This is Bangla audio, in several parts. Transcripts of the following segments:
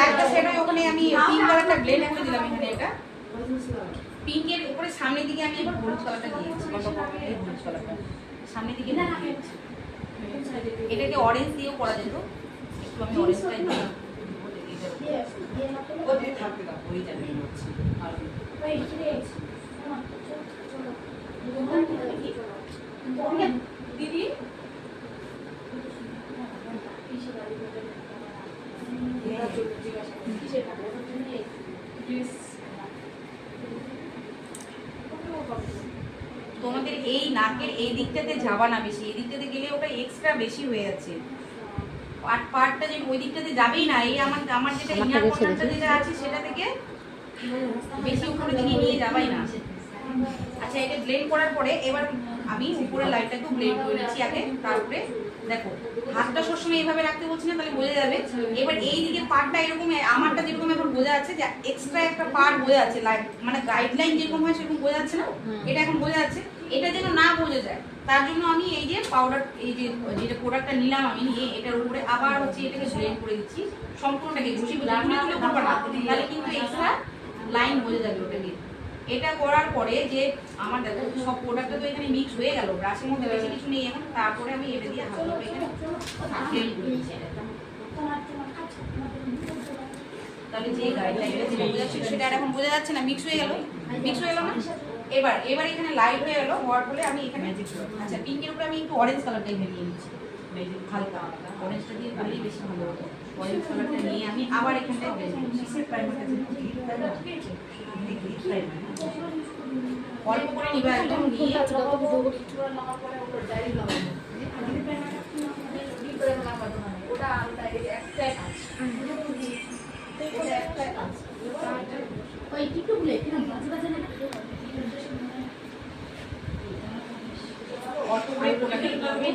একটা সেট ওখানে আমি পিঙ্ক কালারটা ব্লেন্ড করে দিলাম এখানে এটা পিঙ্কের উপরে সামনের দিকে আমি এবার হলুদ কালারটা দিয়েছি এই হলুদ কালারটা সামনের দিকে এটাকে অরেঞ্জ দিয়েও করা যেত একটু আমি অরেঞ্জটাই দিই ওই থাকতে দাও ওই যাবে আর দিদি তোমাদের এই নাকের এই দিকটাতে যাবা না বেশি, এই দিকটাতে গেলে ওটা এক্সট্রা বেশি হয়ে যাচ্ছে। পার্টটা যে ওই দিকটাতে যাবেই না, এই আমার যেটা ইনার কর্নারটা যেটা আছে সেটা থেকে বেশি উপরের দিকে নিয়ে যাবাই না। আচ্ছা, এটা ব্লেন্ড করার পরে এবার আমি উপরের লাইটটাকে ব্লেন্ড করে নিচ্ছি আগে, তারপরে দেখো হাতটা সবসময় এইভাবে রাখতে বলছি না, তাহলে বোঝা যাবে। এবার এই দিকে পার্টটা এরকম, আমারটা যেরকম এখন বোঝা যাচ্ছে যে এক্সট্রা একটা পার্ট বোঝা যাচ্ছে, মানে গাইডলাইন যেরকম হয় সেরকম বোঝা যাচ্ছে না, এটা এখন বোঝা যাচ্ছে। এটা যেন না বোঝা যায় তার জন্য আমি এই যে পাউডার, এই যে যেটা প্রোডাক্টটা নিলাম আমি নিয়ে এটার উপরে আবার হচ্ছে এটাকে ব্লেন্ড করে দিচ্ছি সম্পূর্ণটাকে, ঘুষি তুলে তুলে করবো না, তাহলে কিন্তু এক্সট্রা লাইন বোঝা যাবে ওটা দিয়ে। এটা করার পরে যে আমার দেখো সব প্রোডাক্টটা তো এখানে মিক্স হয়ে গেল, ব্রাশের মধ্যে বেশি কিছু নেই এখন। তারপরে আমি এটা দিয়ে হালকা এখানে ব্লেন্ড করে দিচ্ছি। তাহলে যে গাইডলাইনটা যেটা বোঝা যাচ্ছে সেটা এখন বোঝা যাচ্ছে না, মিক্স হয়ে গেল, মিক্স হয়ে গেল না। এবার এখানে লাইট হয়ে গেল, হওয়ার ফলে আমি এখানে আচ্ছা পিঙ্কের উপরে আমি একটু অরেঞ্জ কালারটা এখানে নিয়ে নিচ্ছি, হালকা অরেঞ্জটা দিয়ে করলেই বেশি ভালো হতো। অরেঞ্জ কালারটা নিয়ে আমি আবার এখানটায় অল্প করে নিবে একদম, নিয়ে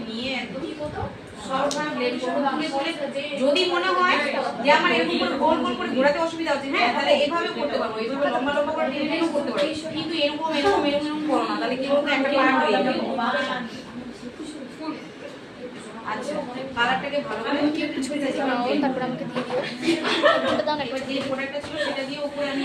নিয়ে একদম যদি মনে হয় যে আমার এরকম করে গোল গোল করে ঘোরাতে অসুবিধা হচ্ছে, হ্যাঁ তাহলে এইভাবে করতে পারবো, এইভাবে লম্বা লম্বা করে টেনে টেনেও করতে পারো, কিন্তু এরকম এরকম এরকম এরকম করো না, তাহলে কি বলতো একটা পার্ট হয়ে যাবে। আচ্ছা, কালারটাকে ভালো করে তারপর আমাকে দিয়ে দিও, যে প্রোডাক্টটা ছিল সেটা দিয়ে উপরে আমি